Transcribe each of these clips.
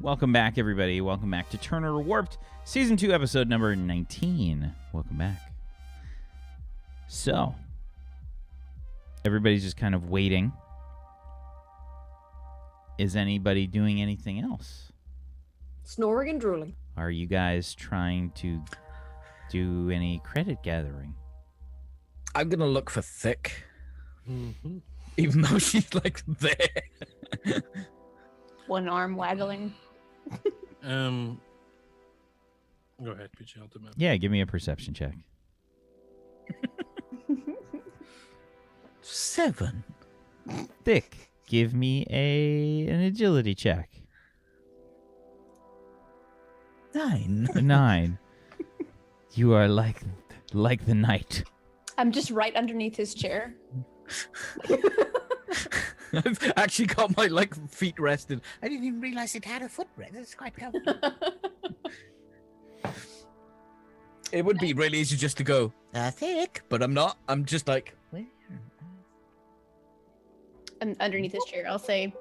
Welcome back, everybody. Welcome back to Turner Warped, Season 2, Episode number 19. Welcome back. So, everybody's just kind of waiting. Is anybody doing anything else? Snoring and drooling. Are you guys trying to do any credit gathering? I'm going to look for Thick. Mm-hmm. Even though she's, like, there. One arm waggling. Go ahead, pitch out the map. Yeah, give me a perception check. 7. Thick, give me an agility check. 9. 9. You are like the knight. I'm just right underneath his chair. I've actually got my feet rested. I didn't even realize it had a footrest. It's quite comfortable. It would be really easy just to go Thick, but I'm not. I'm just like, where? I'm underneath his chair. I'll say,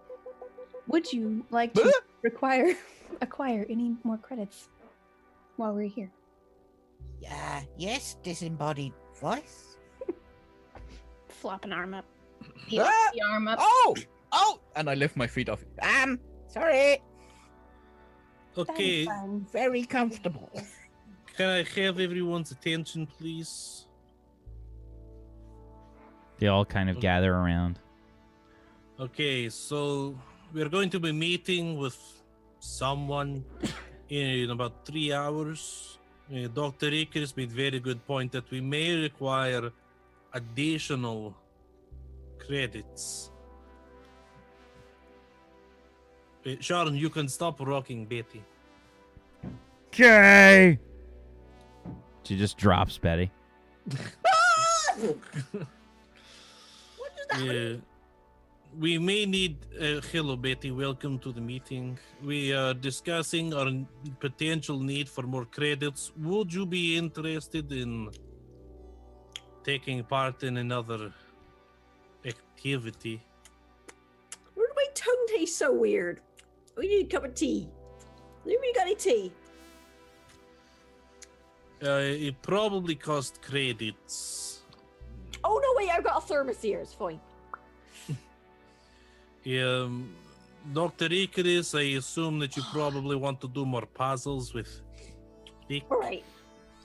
would you like to acquire any more credits while we're here? Yes, disembodied voice. Flop an arm up. The arm up. Oh! And I lift my feet off. Sorry. Okay, Very comfortable. can I have everyone's attention, please? They all kind of gather around. Okay, so we're going to be meeting with someone in about 3 hours. Dr. Icarus made very good point that we may require additional credits. Sharon, you can stop rocking Betty. Okay. She just drops Betty. What does that mean? We may need... hello, Betty. Welcome to the meeting. We are discussing our potential need for more credits. Would you be interested in taking part in another activity? Why did my tongue taste so weird? We need a cup of tea. Anybody got any tea? It probably cost credits. Oh, no, wait, I've got a thermos here. It's fine. Dr. Icarus, I assume that you probably want to do more puzzles with Vic. All right.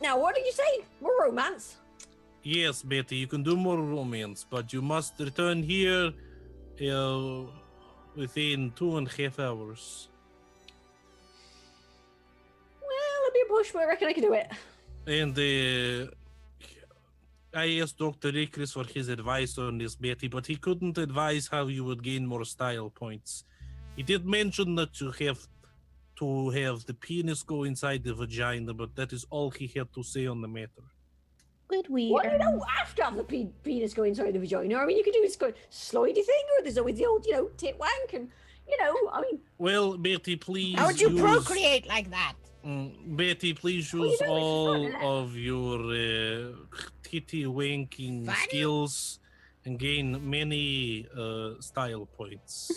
Now, what did you say? More romance? Yes, Betty, you can do more romance, but you must return here within 2.5 hours. Well, it'll be a push, but I reckon I can do it. And I asked Dr. Icarus for his advice on this, Betty, but he couldn't advise how you would gain more style points. He did mention that you have to have the penis go inside the vagina, but that is all he had to say on the matter. Would we? Well, you don't have to have the penis go inside the vagina. I mean, you could do this slidey thing, or there's always the old, tit wank, and, Well, Betty, please How would you procreate like that? Betty, please use all of your titty wanking skills and gain many style points.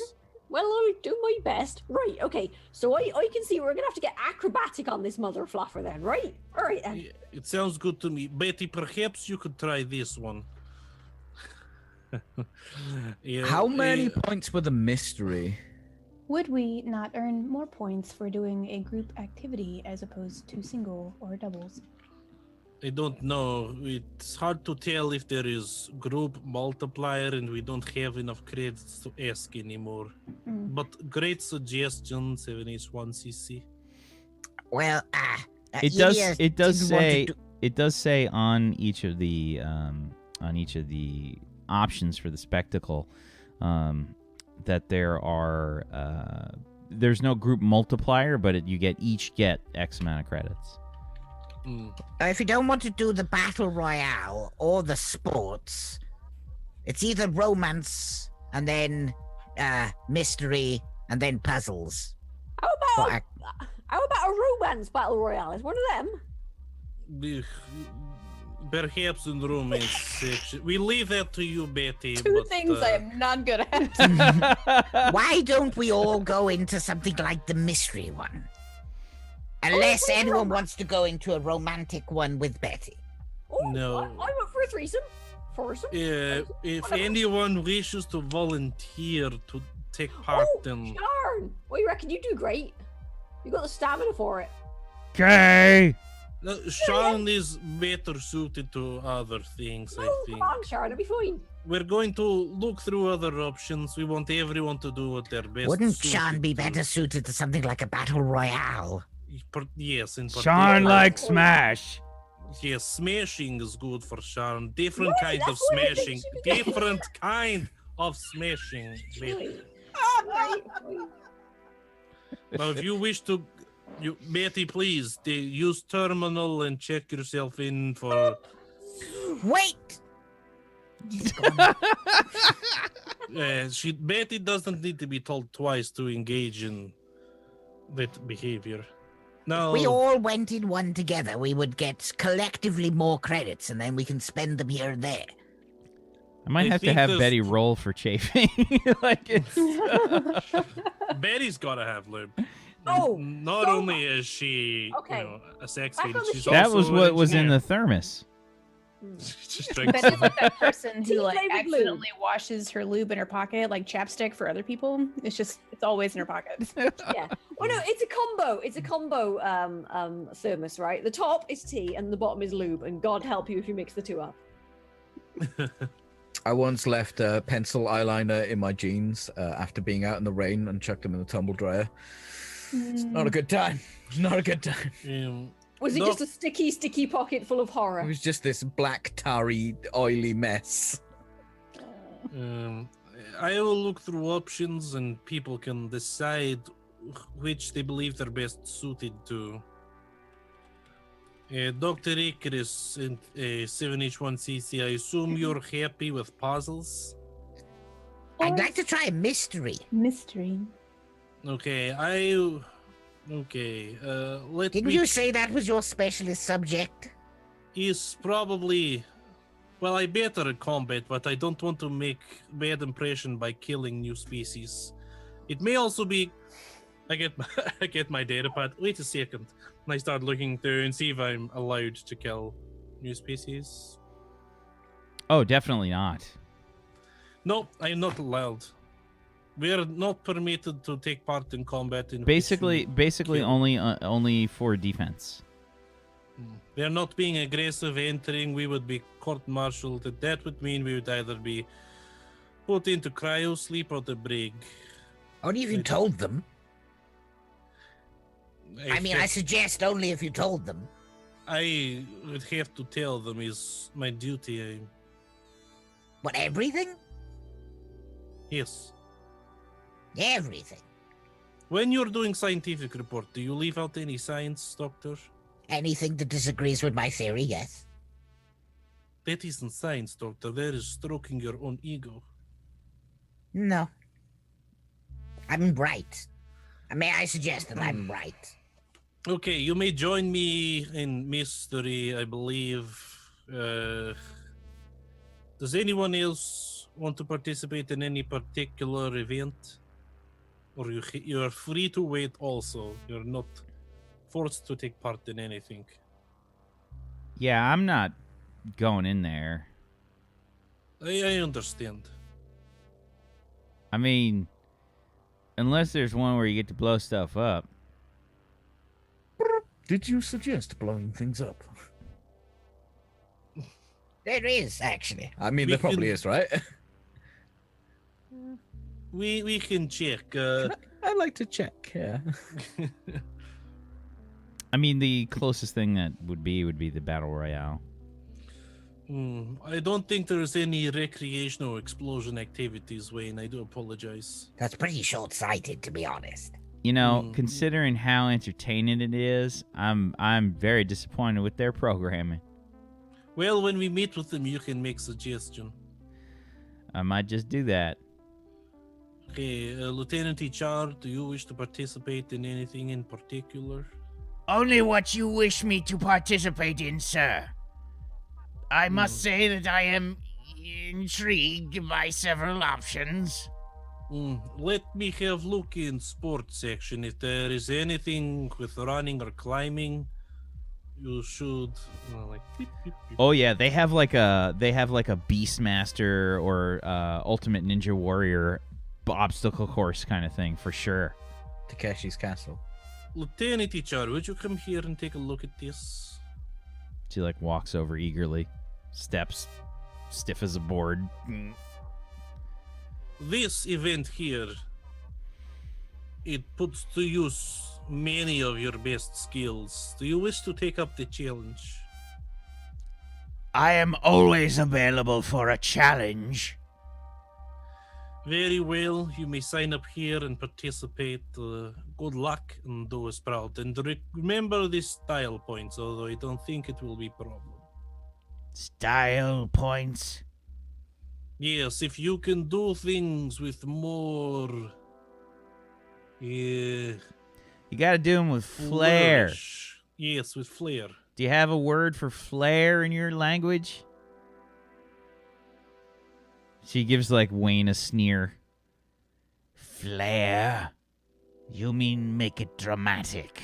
Well, I'll do my best. Right, okay. So I can see we're going to have to get acrobatic on this mother fluffer then, right? All right, then. Yeah, it sounds good to me. Betty, perhaps you could try this one. How many points were the mystery? Would we not earn more points for doing a group activity as opposed to single or doubles? I don't know. It's hard to tell if there is group multiplier and we don't have enough credits to ask anymore. But great suggestion, 7H1CC. Well, It does say on each of the options for the spectacle that there's no group multiplier, but you each get X amount of credits. if you don't want to do the battle royale or the sports, it's either romance and then mystery and then puzzles. How about a romance battle royale? Is one of them? Perhaps in the romance section. We leave that to you, Betty. Two but, things I am not good at. Why don't we all go into something like the mystery one? Unless anyone wants to go into a romantic one with Betty. Oh, No. I went for a threesome. Foursome. If Whatever. anyone wishes to volunteer to take part in... Sharn! What do you reckon? You do great. You got the stamina for it. Okay. Sean is better suited to other things, I No, think. come on, Sharn. It'll be fine. We're going to look through other options. We want everyone to do what they're best Wouldn't suited Sean be to. better suited to something like a battle royale? Yes, in Sean particular. likes Smash. Yes, smashing is good for Sean. Different Right, kind of that's what I think smashing. she would do. Different kind of smashing. Betty. Right, fine. Now, if you wish to, Betty, please use terminal and check yourself in for. Wait! Betty doesn't need to be told twice to engage in that behavior. No, We all went in one together. We would get collectively more credits, and then we can spend them here and there. I might I have to think have there's- Betty roll for chafing. Like it's. Betty's gotta have lube. Oh, Not so- only is she, Okay. a sex Back lady, on the she's ship. That also was an what was in engineer. the thermos. She drinks Betty's like that person Tea who like flavored lube. accidentally washes her lube in her pocket, like chapstick for other people. It's always in her pocket. yeah. Well, no, it's a combo. It's a combo thermos, right? The top is tea and the bottom is lube, and God help you if you mix the two up. I once left a pencil eyeliner in my jeans after being out in the rain and chucked them in the tumble dryer. It's not a good time. It's not a good time. Was it No. just a sticky pocket full of It horror? was just this black, tarry, oily mess. I will look through options and people can decide which they believe they're best suited to. Dr. Icarus and 7H1CC, I assume you're happy with puzzles? I'd like to try a mystery. Mystery. Okay, let Didn't me... you say that was your specialist subject? Is probably... Well, I'm better at combat, but I don't want to make bad impression by killing new species. It may also be... I get my data pad. Wait a second. And I start looking through and see if I'm allowed to kill new species. Oh, definitely not. No, I'm not allowed. We are not permitted to take part in combat. In which Basically, we kill. only for defense. We are not being aggressive entering. We would be court-martialed. That would mean we would either be put into cryo sleep or the brig. Only if you Wait. told them. I mean, I have- suggest only if you told them. I would have to tell them is my duty. What, everything? Yes. Everything. When you're doing scientific report, do you leave out any science, Doctor? Anything that disagrees with my theory, yes. That isn't science, Doctor. That is stroking your own ego. No. I'm right. May I suggest that I'm right? Okay, you may join me in mystery, I believe. Does anyone else want to participate in any particular event? Or you are free to wait also. You're not forced to take part in anything. Yeah, I'm not going in there. I understand. I mean, unless there's one where you get to blow stuff up. Did you suggest blowing things up? There is, actually. I mean, We there probably can- is, right? We can check. I like to check, yeah. I mean, the closest thing that would be the battle royale. I don't think there's any recreational explosion activities, Wayne. I do apologize. That's pretty short-sighted, to be honest. You know, Mm. considering how entertaining it is, I'm very disappointed with their programming. Well, when we meet with them, you can make suggestion. I might just do that. Okay, Lieutenant HR, do you wish to participate in anything in particular? Only what you wish me to participate in, sir. I must say that I am intrigued by several options. Let me have look in sports section. If there is anything with running or climbing, you should like. Beep, beep, beep. Oh yeah, they have like a Beastmaster or Ultimate Ninja Warrior obstacle course kind of thing for sure. Takeshi's Castle. Lieutenant Ichar, would you come here and take a look at this? She like walks over eagerly, steps stiff as a board. This event here, it puts to use many of your best skills. Do you wish to take up the challenge? I am always available for a challenge. Very well, you may sign up here and participate. Good luck and do us proud. And remember the style points, although I don't think it will be a problem. Style points? Yes, if you can do things with more... You gotta do them with flair. flourish. Yes, with flair. Do you have a word for flair in your language? She gives like Wayne a sneer. Flair? You mean make it dramatic?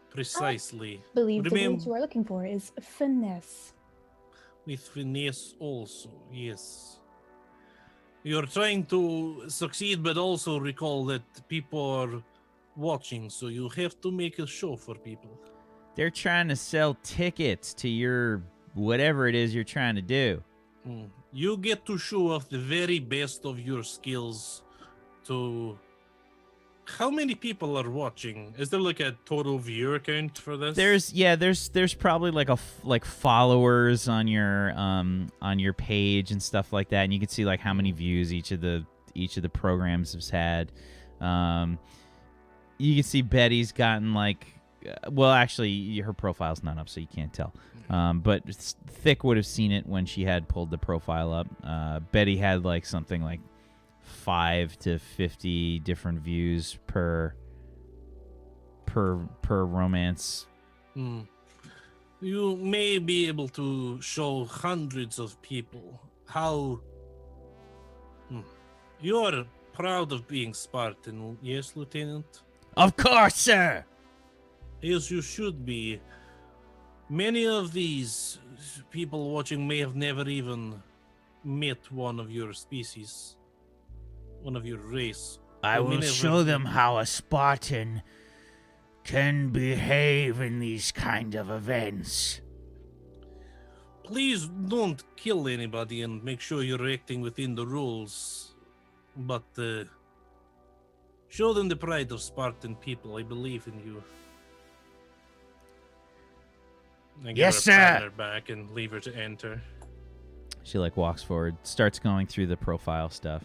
Precisely. I believe the Remem- word you are looking for is finesse. With finesse also, yes. You're trying to succeed, but also recall that people are watching, so you have to make a show for people. They're trying to sell tickets to your whatever it is you're trying to do. You get to show off the very best of your skills to... How many people are watching? Is there like a total viewer count for this? There's probably like followers on your page and stuff like that, and you can see like how many views each of the programs has had. You can see Betty's gotten like, well, actually her profile's not up, so you can't tell. But Thick would have seen it when she had pulled the profile up. Betty had like something like 5 to 50 different views per romance. You may be able to show hundreds of people how you are proud of being Spartan, yes, Lieutenant? Of course, sir. As you should be. Many of these people watching may have never even met one of your species. One of your race. I Or may will never- show them how a Spartan can behave in these kind of events. Please don't kill anybody and make sure you're acting within the rules. But show them the pride of Spartan people. I believe in you. I give Yes, her a sir. pat on her back and leave her to enter. She like walks forward, starts going through the profile stuff.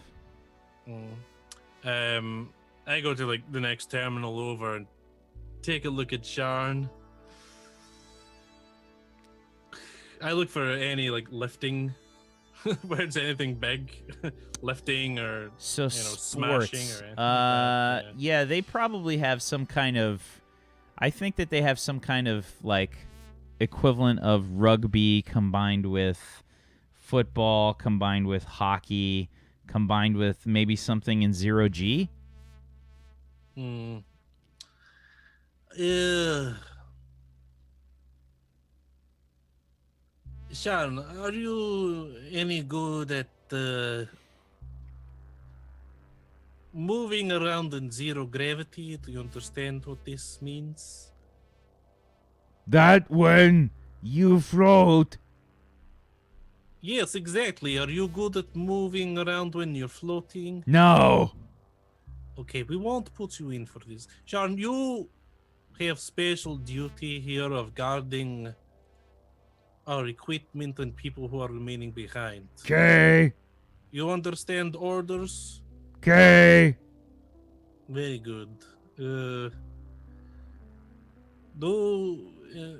I go to like the next terminal over and take a look at Sharn. I look for any like lifting, where it's anything big, lifting or So smashing sports. or anything like that, Yeah, they probably have some kind of. I think that they have some kind of like equivalent of rugby combined with football, combined with hockey, combined with maybe something in 0G. Sharon, are you any good at moving around in zero gravity? Do you understand what this means? That when you float. Yes, exactly. Are you good at moving around when you're floating? No. Okay, we won't put you in for this. Sharon, you have special duty here of guarding our equipment and people who are remaining behind. Okay. You understand orders? Okay. Very good.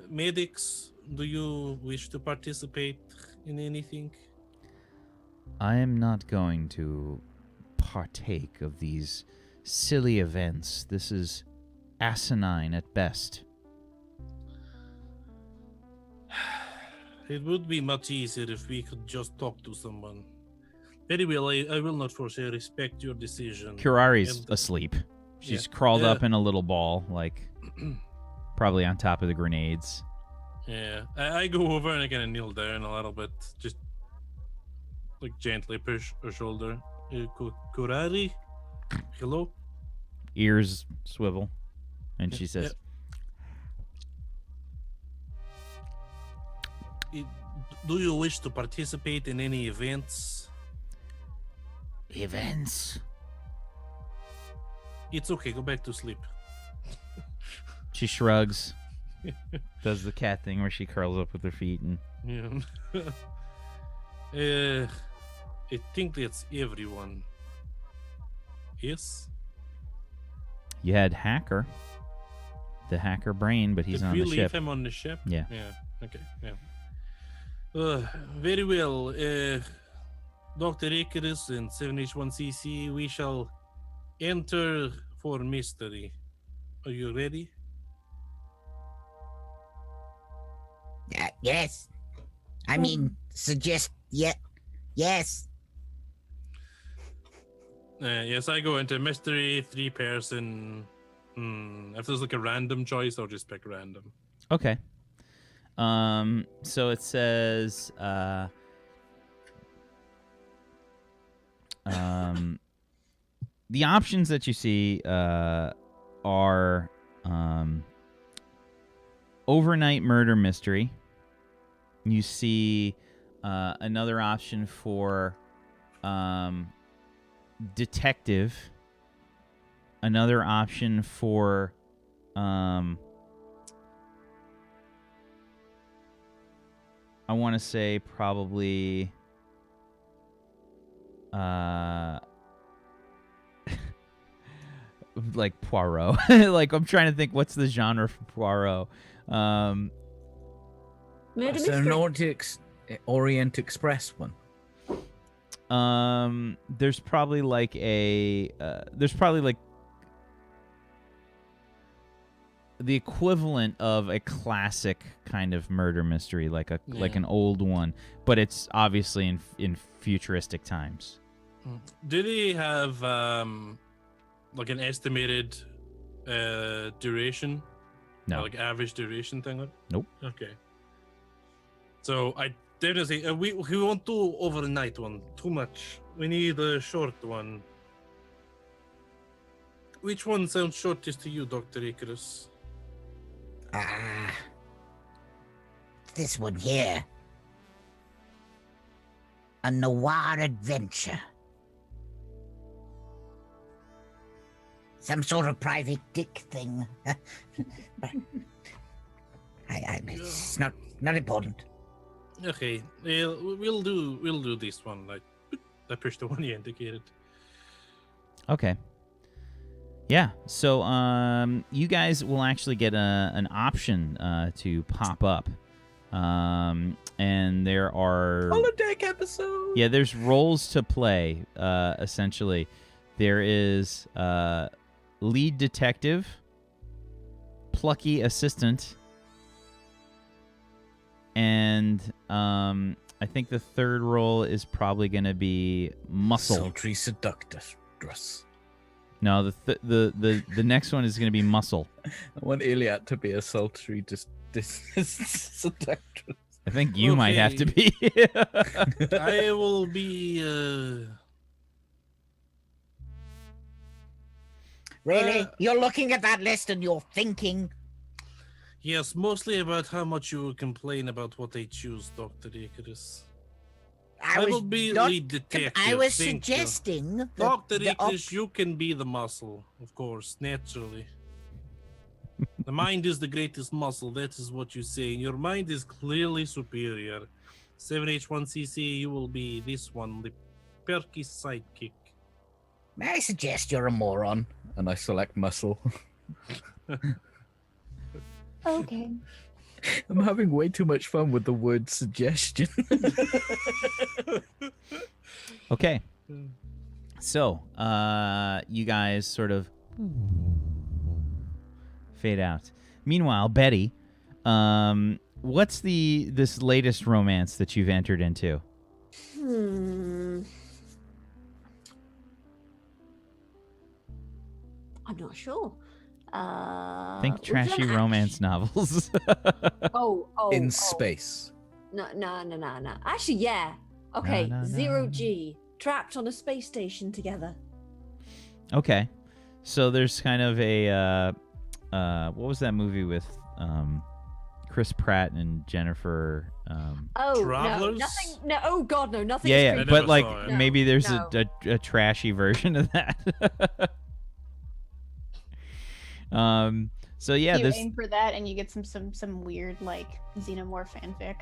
Medics, do you wish to participate in anything? I am not going to partake of these silly events. This is asinine at best. It would be much easier if we could just talk to someone. Very well, I will not force. I respect your decision. Kirari's And- asleep. She's Yeah. crawled Yeah. up in a little ball, like probably on top of the grenades. Yeah, I go over and I kind of kneel down a little bit, just like gently push her shoulder. Kurari, hello. Ears swivel, and she says, Do you wish to participate in any events? "Events." It's okay. Go back to sleep. She shrugs, does the cat thing where she curls up with her feet, and Yeah. I think that's everyone. Yes. you had Hacker, the hacker brain, but he's Did on we the leave ship. him on the ship? Yeah. Yeah. Okay. Yeah. Very well. Dr. Icarus and 7H1CC, we shall enter for mystery. Are you ready? Yes. I mean, suggest. Yeah. Yes. Yes, I go into mystery, 3-person. If there's like a random choice, I'll just pick random. Okay. So it says, the options that you see are overnight murder mystery. You see another option for detective. Another option for I want to say probably like Poirot. Like, I'm trying to think what's the genre for Poirot. Murder Is there an mystery. Orient Express one? There's probably like the equivalent of a classic kind of murder mystery, like an old one, but it's obviously in futuristic times. Do they have like an estimated duration? No. Like average duration thing? Nope. Okay. So I definitely say we won't do overnight one. Too much. We need a short one. Which one sounds shortest to you, Dr. Icarus? This one here. A noir adventure. Some sort of private dick thing. But it's not important. Okay, we'll do this one. Like I pushed the one you indicated. Okay. Yeah. So you guys will actually get an option to pop up. And there are Holodeck episode. Yeah, there's roles to play, essentially. There is lead detective, plucky assistant, and I think the third role is probably going to be muscle. Sultry seductress. No, the next one is going to be muscle. I want Ilya to be a sultry seductress. I think you might have to be. I will be. Really? You're looking at that list and you're thinking. Yes, mostly about how much you will complain about what I choose, Dr. Icarus. I will be lead detective. I was thank you. suggesting. Dr. Icarus, you can be the muscle, of course, naturally. The mind is the greatest muscle, that is what you say. Your mind is clearly superior. 7H1CC, you will be this one, the perky sidekick. May I suggest you're a moron? And I select muscle. Okay. I'm having way too much fun with the word suggestion. Okay. So, you guys sort of fade out. Meanwhile, Betty, what's this latest romance that you've entered into? I'm not sure. Think we've done trashy romance novels. Oh, In space. No. Actually, yeah. Okay, Na, na, na. Zero G. Trapped on a space station together. Okay. So there's kind of a what was that movie with Chris Pratt and Jennifer Oh, Travelers? no. Nothing. No, oh, God, no. Nothing yeah, is yeah, creepy. but never like saw it. No, maybe there's no. a trashy version of that. So yeah, you this aim for that, and you get some weird like xenomorph fanfic.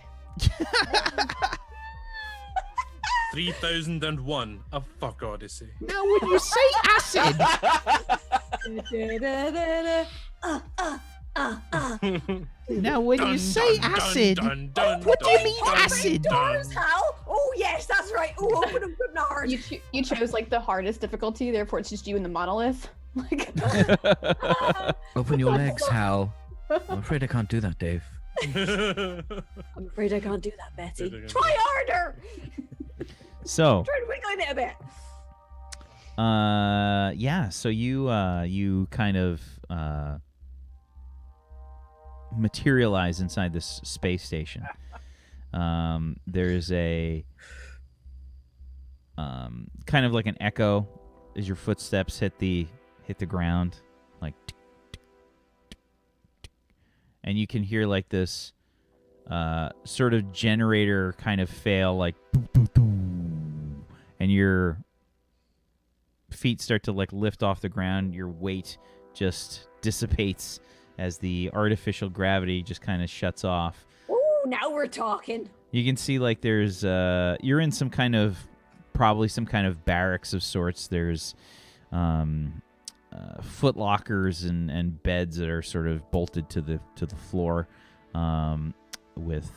3001, a fuck odyssey. now when you say acid, now when you say acid, what do you mean acid? Doors, Hal? Oh, yes, that's right. Oh, open them good and hard. You chose like the hardest difficulty, therefore it's just you and the monolith. Like, Open your legs, Hal. I'm afraid I can't do that, Dave. I'm afraid I can't do that, Betty. Afraid I can't Try harder. So Try wiggling it a bit. yeah, so you kind of materialize inside this space station. There's a kind of like an echo as your footsteps hit the ground, like tick, tick, tick, tick. And you can hear like this sort of generator kind of fail, like doo, doo, doo. And your feet start to like lift off the ground. Your weight just dissipates as the artificial gravity just kind of shuts off. Oh, now we're talking. You can see like there's you're in some kind of probably some kind of barracks of sorts. There's foot lockers and beds that are sort of bolted to the floor, with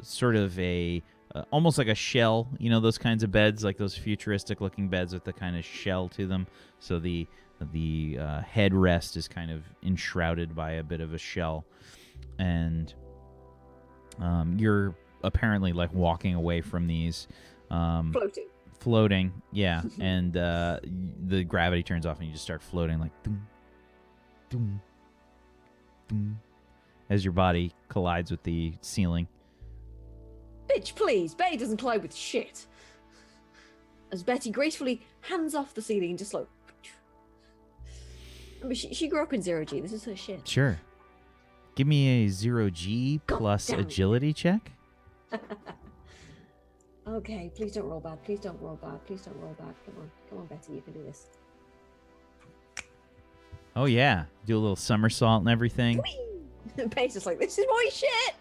sort of a almost like a shell, you know, those kinds of beds, like those futuristic looking beds with the kind of shell to them. So the headrest is kind of enshrouded by a bit of a shell, and you're apparently like walking away from these. Floating, yeah, and the gravity turns off and you just start floating like doom, doom, doom, as your body collides with the ceiling. Bitch, please. Betty doesn't collide with shit. As Betty gracefully hands off the ceiling and just like... I mean, she grew up in Zero G. This is her shit. Sure. Give me a 0G God plus damn it. agility check. Okay, please don't roll bad. Please don't roll bad. Please don't roll bad. Come on, Betty, you can do this. Oh yeah, do a little somersault and everything. Betty's just like, this is my shit.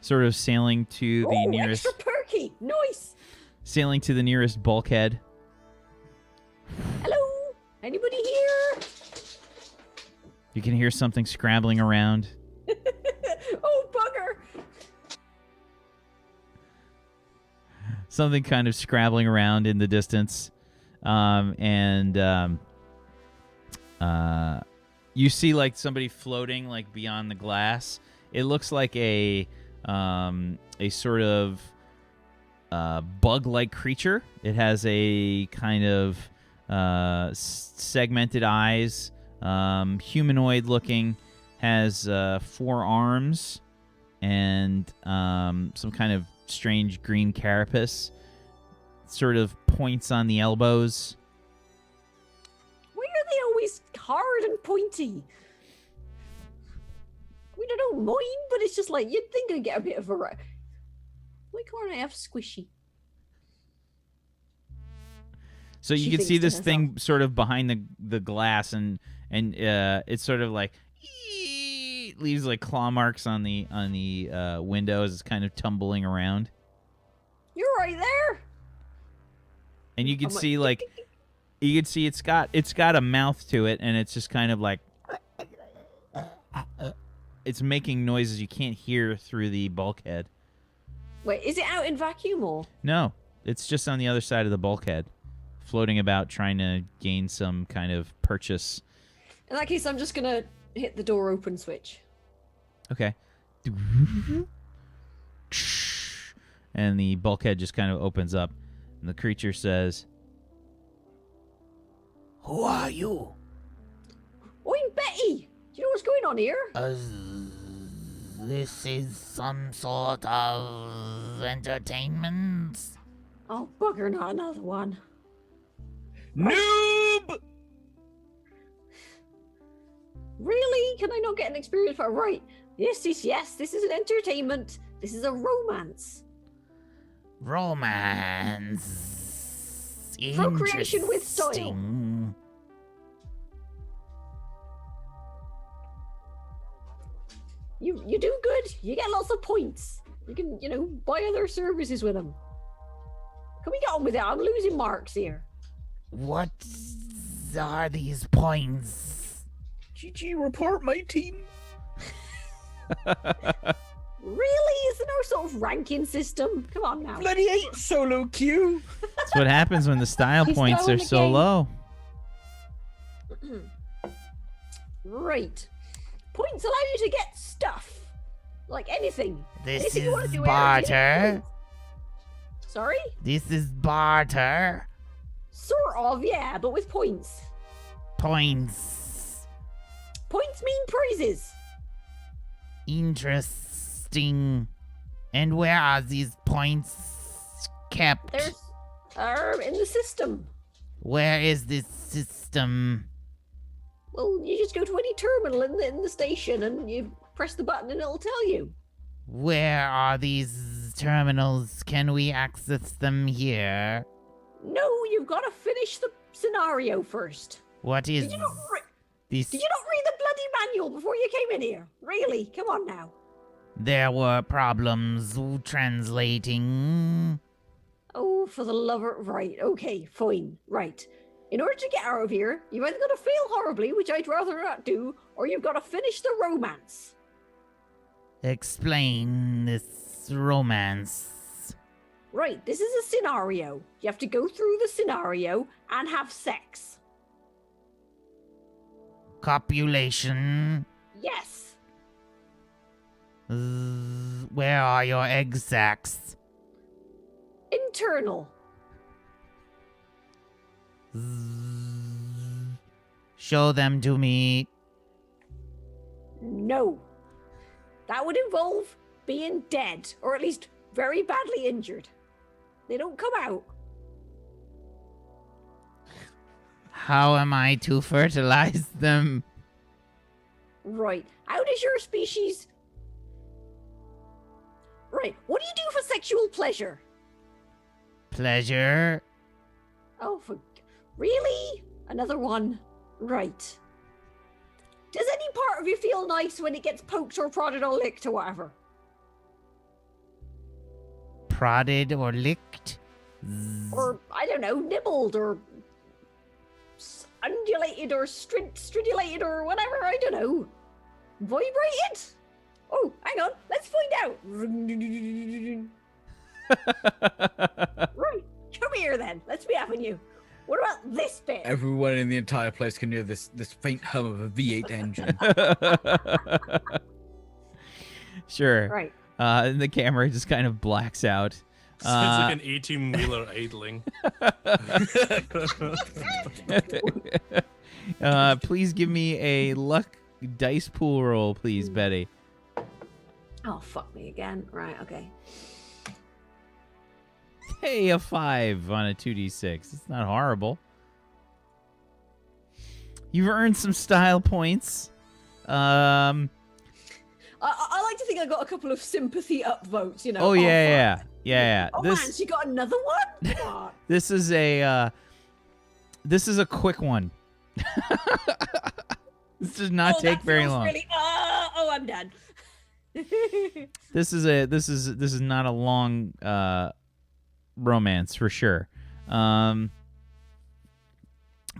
Sort of sailing to the nearest extra perky. Nice. sailing to the nearest bulkhead. Hello? Anybody here? You can hear something scrambling around. Oh, bugger. Something kind of scrabbling around in the distance. You see like somebody floating like beyond the glass. It looks like a sort of bug-like creature. It has a kind of segmented eyes, humanoid looking, has 4 arms and some kind of strange green carapace. Sort of points on the elbows. Why are they always hard and pointy? I mean, I don't mind, but it's just like, you'd think I'd get a bit of variety. Why can't I have squishy? So you She can thinks see to this herself. thing sort of behind the glass, and it's sort of like leaves like claw marks on the window as it's kind of tumbling around. You're right there. And you can I'm like, see like you can see it's got a mouth to it, and it's just kind of like it's making noises you can't hear through the bulkhead. Wait, is it out in vacuum or? No, it's just on the other side of the bulkhead, floating about trying to gain some kind of purchase. In that case, I'm just gonna hit the door open switch. Okay. And the bulkhead just kind of opens up, and the creature says, "Who are you?" I'm Betty. Do you know what's going on here? This is some sort of entertainment. Oh, bugger, not another one. Noob! Really? Can I not get an experience for right? Yes, this is an entertainment. This is a romance. Romance. Procreation with style. Interesting. You do good. You get lots of points. You can, buy other services with them. Can we get on with it? I'm losing marks here. What are these points? GG, report my team. Really? Is there no sort of ranking system? Come on now. Bloody hate solo queue. That's what happens when the style He's points throwing are the so game. low. Right. Points allow you to get stuff. Like anything. This Anything you wanna is do, Aaron, you get barter. points. Sorry? This is barter. Sort of, yeah, but with points. Points. Points mean prizes. Interesting. And where are these points kept? There's in the system. Where is this system? Well, you just go to any terminal in the station and you press the button and it'll tell you. Where are these terminals? Can we access them here? No, you've got to finish the scenario first. What is Did you not this? Did you not read the bloody manual before you came in here? Really? Come on now. There were problems translating. Oh, for the love of... Right, okay, fine, right. In order to get out of here, you've either got to fail horribly, which I'd rather not do, or you've got to finish the romance. Explain this romance. Right, this is a scenario. You have to go through the scenario and have sex. Copulation. Yes. Where are your egg sacs? Internal. Show them to me. No. That would involve being dead, or at least very badly injured. They don't come out. How am I to fertilize them? Right. How does your species... Right. What do you do for sexual pleasure? Pleasure. Oh, really? Another one. Right. Does any part of you feel nice when it gets poked or prodded or licked or whatever? Prodded or licked? Or, I don't know, nibbled or undulated or stridulated or whatever, I don't know. Vibrated? Oh, hang on, let's find out. Right, come here then, let's be having you. What about this bit? Everyone in the entire place can hear this faint hum of a V8 engine. Sure. Right. And the camera just kind of blacks out. Sounds like an 18-wheeler idling. Please give me a luck dice pool roll, please, Betty. Oh, fuck me again. Right, okay. Hey, a 5 on a 2d6. It's not horrible. You've earned some style points. I like to think I got a couple of sympathy upvotes, you know. Oh, yeah. Oh, man, she got another one? Come on. This is a quick one. This does not take that very feels long. Really... Oh, I'm done. This is not a long romance for sure.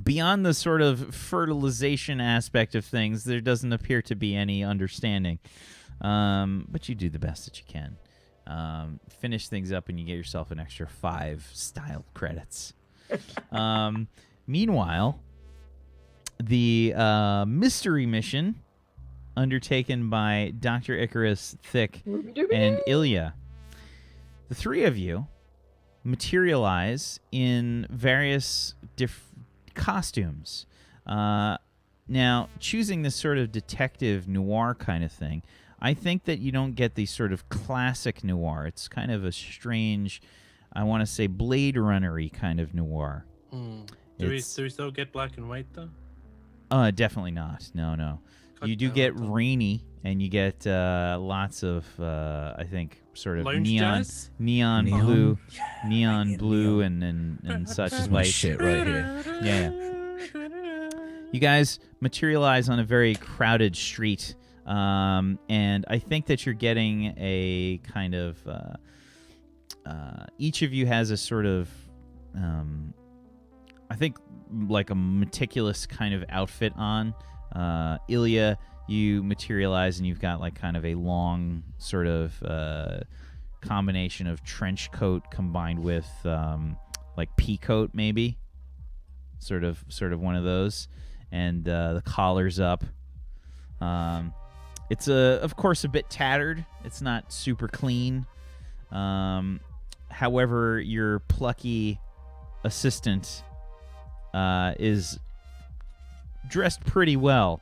Beyond the sort of fertilization aspect of things, there doesn't appear to be any understanding. But you do the best that you can. Finish things up and you get yourself an extra 5 style credits. Meanwhile, the mystery mission undertaken by Dr. Icarus, Thick, and Ilya. The three of you materialize in various costumes. Now, choosing this sort of detective noir kind of thing, I think that you don't get the sort of classic noir. It's kind of a strange, I want to say, Blade Runner-y kind of noir. Do we still get black and white, though? Definitely not. No. Cut You do down get on- rainy, and you get lots of, I think, sort of Lounge jazz? neon Neon? blue, Yeah, neon bring it blue, neon. and such This is my light. shit right here. Yeah. You guys materialize on a very crowded street, and I think that you're getting a kind of. Each of you has a sort of, I think, like a meticulous kind of outfit on. Ilya, you materialize and you've got like kind of a long sort of combination of trench coat combined with like pea coat, maybe. Sort of one of those, and the collar's up. It's of course a bit tattered. It's not super clean. However, your plucky assistant is dressed pretty well.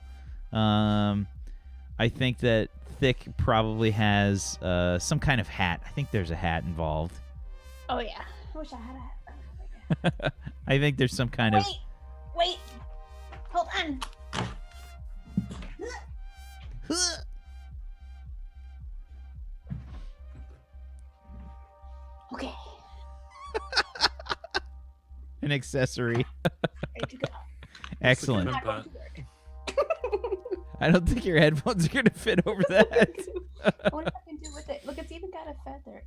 I think that Thick probably has some kind of hat. I think there's a hat involved. Oh yeah, I wish I had a hat. I think there's some kind of. Wait, hold on. Okay, an accessory. ready to go. Excellent. Look at I don't think your headphones are going to fit over that. I wonder what I can do with it. Look, it's even got a feather.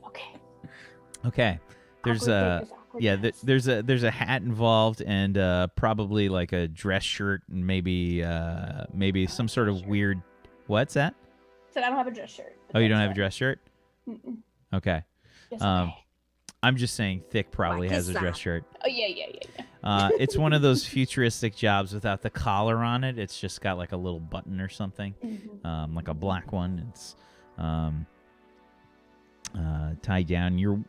Okay. Okay. There's Awkward dance. there's a hat involved and probably like a dress shirt and maybe some sort of weird. What's that? So I don't have a dress shirt. Oh, you don't have a dress shirt? Mm-mm. Okay. Just Um, okay. I'm just saying Thick probably What has is a dress that? shirt. Oh yeah. It's one of those futuristic jobs without the collar on it. It's just got like a little button or something, Mhm. like a black one. It's tied down.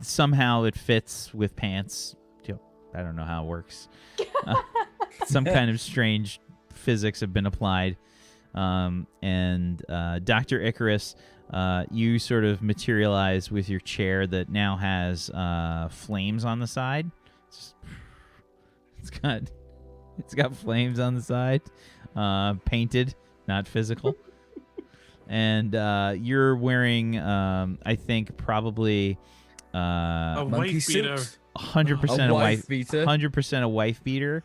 Somehow it fits with pants. I don't know how it works. Some kind of strange physics have been applied. And Dr. Icarus, you sort of materialize with your chair that now has flames on the side. It's got flames on the side, painted, not physical. And you're wearing, I think, probably a Monkey white beater. suit. 100% A a wife beater. 100% a wife beater.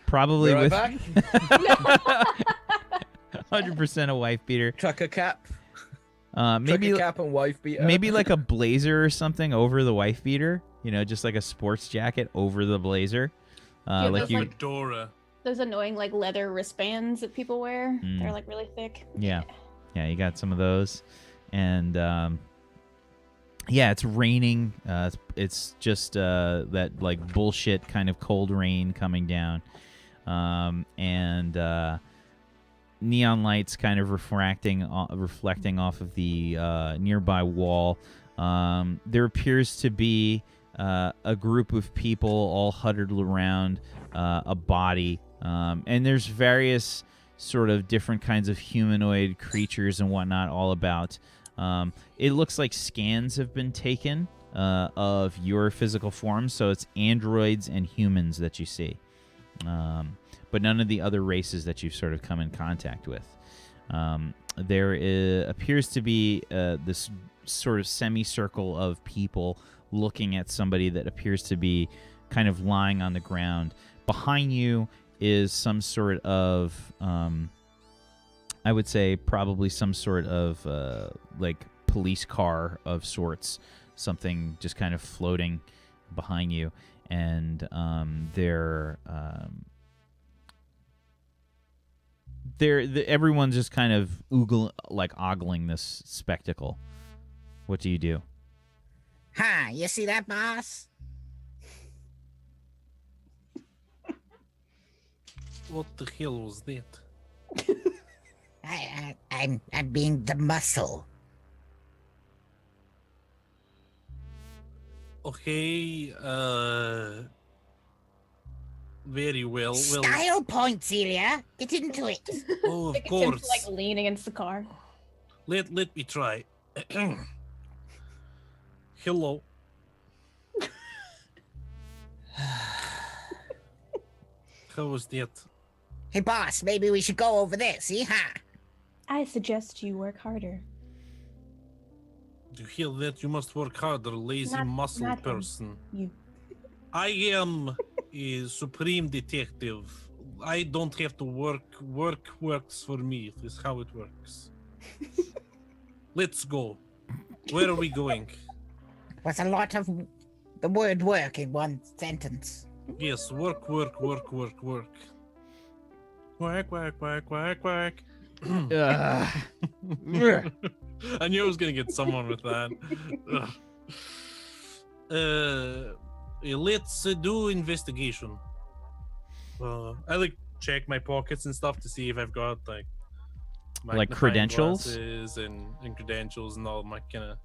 Probably Right with back. 100% a wife beater. Trucker cap. Maybe Trucker cap and wife beater. maybe like a blazer or something over the wife beater. You know, just like a sports jacket over the blazer. Yeah, Like those, you, like- Fedora. Those annoying like leather wristbands that people wear. Mm. They're like really thick. yeah, you got some of those, and yeah, it's raining. It's just that like bullshit kind of cold rain coming down, and neon lights kind of reflecting off of the nearby wall. There appears to be a group of people all huddled around a body, and there's various sort of different kinds of humanoid creatures and whatnot all about. It looks like scans have been taken of your physical form, so it's androids and humans that you see, but none of the other races that you've sort of come in contact with. There appears to be this sort of semicircle of people looking at somebody that appears to be kind of lying on the ground. Behind you is some sort of, I would say probably some sort of like police car of sorts, something just kind of floating behind you, and everyone's just kind of ogling this spectacle. What do you do? Ha! You see that, boss? What the hell was that? I'm being the muscle. Okay, very well. Well, Style points, Ilya. Get into it. oh, of Like, attempt course. to, like, lean against the car. Let me try. Hello. How was that? Hey, boss, maybe we should go over this. Yeah. I suggest you work harder. To hear that, you must work harder, lazy muscle not him. person. You. I am a supreme detective. I don't have to work. Work works for me. This is how it works. Let's go. Where are we going? Was a lot of the word work in one sentence. Yes, work, work, work, work, work. Work, work, work, work, work. Ugh. I knew I was gonna get someone with that. Let's do investigation. I like check my pockets and stuff to see if I've got like magnifying credentials? glasses and credentials and all my kind of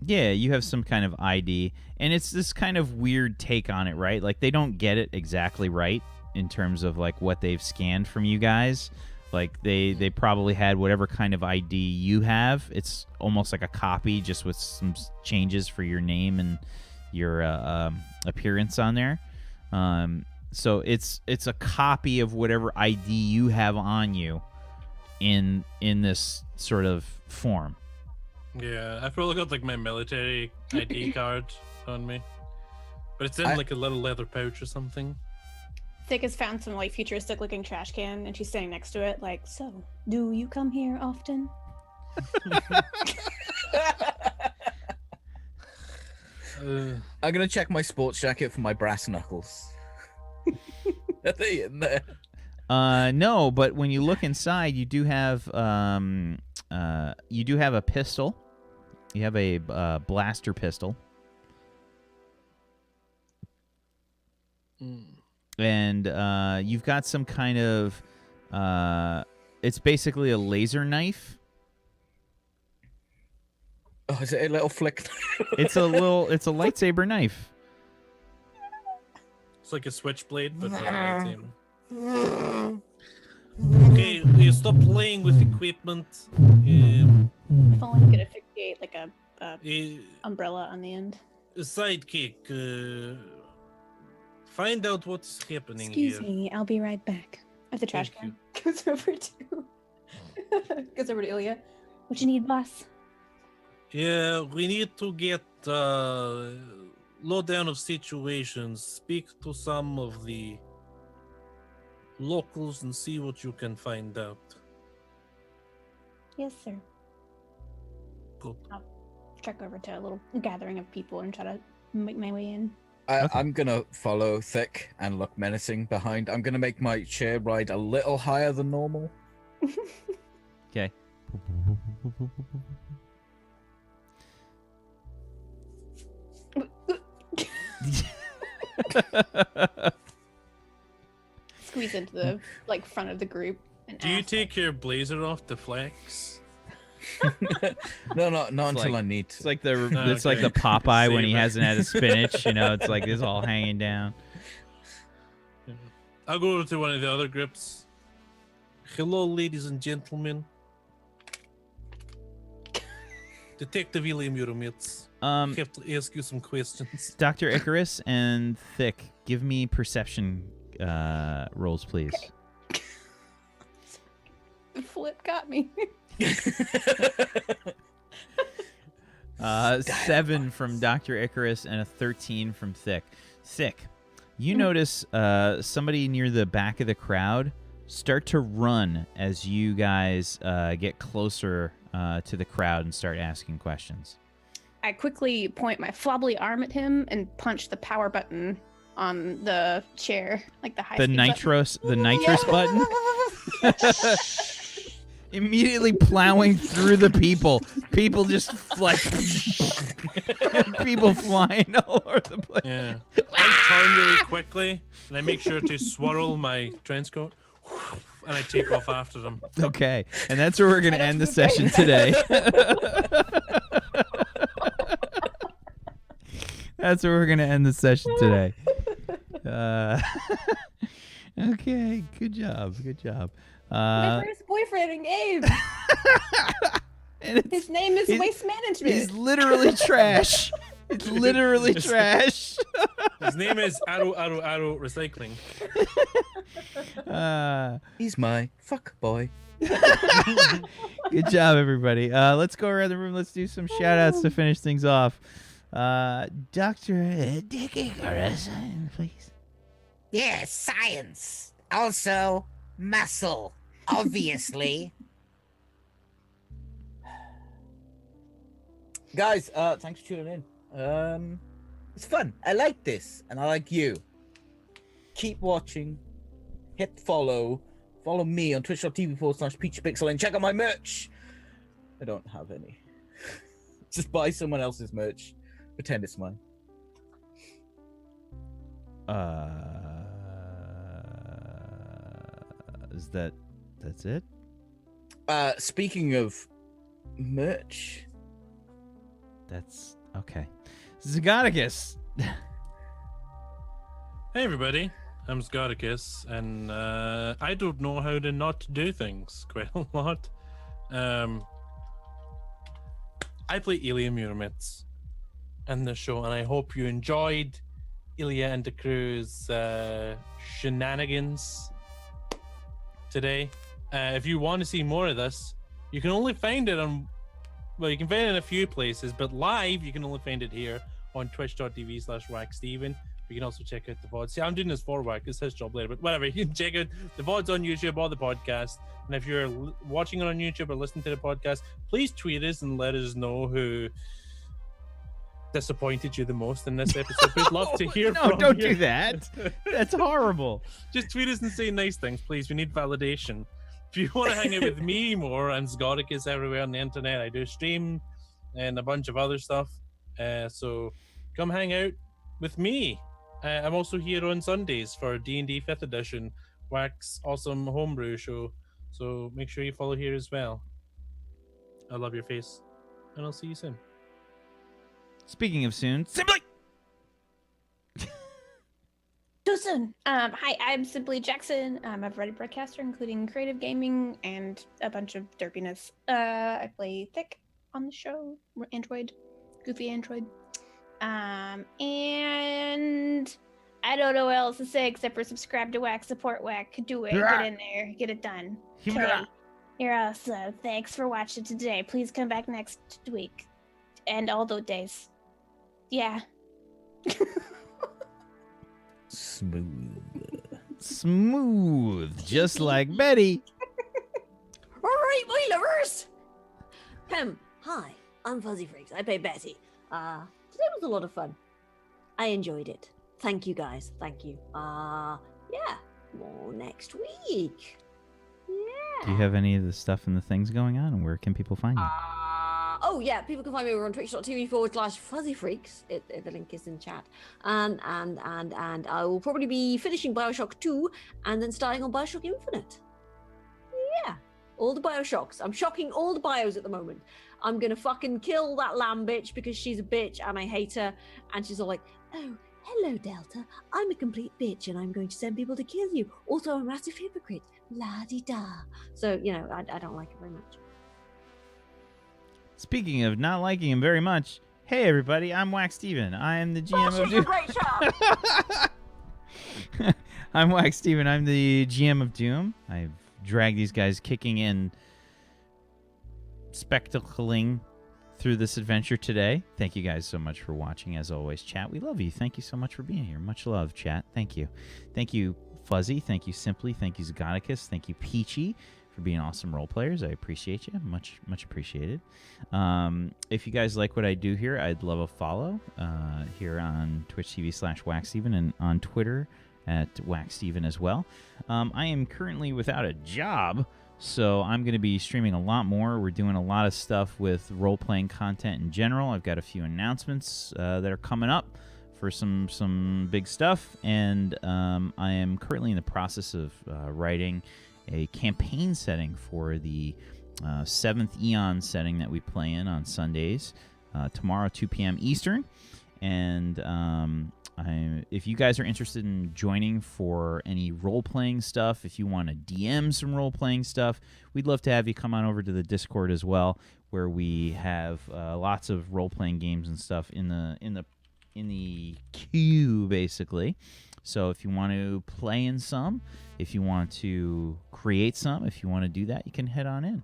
Yeah, you have some kind of ID, and it's this kind of weird take on it, right? Like, they don't get it exactly right in terms of, like, what they've scanned from you guys. Like, they probably had whatever kind of ID you have. It's almost like a copy, just with some changes for your name and your appearance on there. So it's a copy of whatever ID you have on you in this sort of form. Yeah, I probably got like my military ID card on me, but it's in like a little leather pouch or something. Thick has found some like futuristic looking trash can and she's standing next to it like, so, do you come here often? I'm gonna check my sports jacket for my brass knuckles. Are they in there? No, but when you look inside, you do have a pistol. You have a blaster pistol. And you've got some kind of it's basically a laser knife. Oh, is it a little flick? It's a lightsaber knife. It's like a switchblade, but okay, you stop playing with equipment. If only you could asphyxiate like a umbrella on the end. Sidekick, find out what's happening Excuse here. me, I'll be right back. At the trash Thank can. Goes over to Ilya. What you need, boss? Yeah, we need to get lowdown of situations. Speak to some of the locals and see what you can find out. Yes, sir. Good. I'll trek over to a little gathering of people and try to make my way in. I'm gonna follow Thick and look menacing behind. I'm gonna make my chair ride a little higher than normal. Okay. Squeeze into the like front of the group. And Do you ask, take your blazer off to flex? No, not until like- I need It's to. like the Oh, it's like okay. the Popeye when he Save it. hasn't had his spinach. You know, it's like it's all hanging down. I'll go over to one of the other groups. Hello, ladies and gentlemen. Detective Ilya Muromets. I have to ask you some questions. Dr. Icarus and Thick, give me perception rolls, please. The flip got me. 7 from Dr. Icarus and a 13 from Thick. Thick, you notice somebody near the back of the crowd start to run as you guys get closer to the crowd and start asking questions. I quickly point my flobbly arm at him and punch the power button on the chair, like the high The nitrous button. Immediately plowing through the people. People just like people flying all over the place. Yeah. I turn really quickly and I make sure to swirl my trench coat. and I take off after them. Okay, and that's where we're going to end the session today. That's where we're going to end the session today. Okay, good job. My first boyfriend in game. And His name is Waste Management. He's literally trash. It's literally trash. His name is Arrow Recycling. He's my fuck boy. Good job, everybody. Let's go around the room. Let's do some shout-outs to finish things off. Dr. Dick Icarus, please. Yes, science. Also, muscle, obviously. Guys, thanks for tuning in. It's fun. I like this, and I like you. Keep watching. Hit follow. Follow me on twitch.tv/peachpixel and check out my merch. I don't have any. Just buy someone else's merch. Pretend it's mine. That's it? Speaking of merch. That's okay. Zygoticus. Hey everybody, I'm Scoticus, and I don't know how to not do things quite a lot. I play Ilya Muromets in the show, and I hope you enjoyed Ilya and the crew's shenanigans today. If you want to see more of this, you can only find it on, well, you can find it in a few places, but live you can only find it here on twitch.tv/WhackSteven. You can also check out the VOD. See, I'm doing this for Wack. It's his job later, but whatever. You can check out the VODs on YouTube or the podcast. And if you're watching it on YouTube or listening to the podcast, please tweet us and let us know who disappointed you the most in this episode. We'd love to hear from you. No, don't do that. That's horrible. Just tweet us and say nice things, please. We need validation. If you want to hang out with me more, and Scoticus everywhere on the internet, I do stream and a bunch of other stuff. So come hang out with me. I'm also here on Sundays for D&D 5th edition, Wack's awesome homebrew show. So make sure you follow here as well. I love your face, and I'll see you soon. Speaking of soon, Simply. Too soon. Hi, I'm Simply Jackson. I'm a Reddit broadcaster, including creative gaming and a bunch of derpiness. I play Thick on the show, Android, goofy Android. And I don't know what else to say except for subscribe to Wack, support Wack, do it, get in there, get it done. Okay. You're awesome. Thanks for watching today. Please come back next week and all those days. Yeah. Smooth, just like Betty. All right, my lovers. Hi, I'm Fuzzy Freaks. I play Betty. Today was a lot of fun. I enjoyed it. Thank you, guys. Thank you. Yeah, more next week. Yeah. Do you have any of the stuff and the things going on, and where can people find you? Oh yeah, people can find me over on twitch.tv/Fuzzy Freaks. The link is in chat. And I will probably be finishing Bioshock 2 and then starting on Bioshock Infinite. Yeah, all the Bioshocks. I'm shocking all the bios at the moment. I'm gonna fucking kill that lamb bitch because she's a bitch and I hate her. And she's all like, oh, hello Delta. I'm a complete bitch and I'm going to send people to kill you. Also, I'm a massive hypocrite. La-di-da. So, you know, I don't like it very much. Speaking of not liking him very much, hey everybody, I'm Wax Steven. I am the GM of Doom. Great job. I'm Wax Steven. I'm the GM of Doom. I've dragged these guys kicking and spectacling through this adventure today. Thank you guys so much for watching. As always, chat, we love you. Thank you so much for being here. Much love, chat. Thank you. Thank you, Fuzzy. Thank you, Simply. Thank you, Zygoticus. Thank you, Peachy, for being awesome role players. I appreciate you. Much appreciated. If you guys like what I do here, I'd love a follow here on Twitch TV/WackSteven and on Twitter at WackSteven as well. I am currently without a job, so I'm going to be streaming a lot more. We're doing a lot of stuff with role-playing content in general. I've got a few announcements that are coming up for some big stuff, and I am currently in the process of writing a campaign setting for the 7th Eon setting that we play in on Sundays, tomorrow 2 p.m. Eastern. And if you guys are interested in joining for any role-playing stuff, if you want to DM some role-playing stuff, we'd love to have you come on over to the Discord as well, where we have lots of role-playing games and stuff in the queue, basically. So if you want to play in some, if you want to create some, if you want to do that, you can head on in.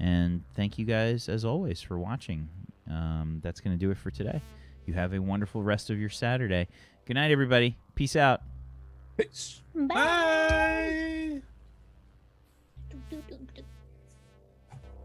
And thank you guys, as always, for watching. That's going to do it for today. You have a wonderful rest of your Saturday. Good night, everybody. Peace out. Peace. Bye. Bye. Do, do, do.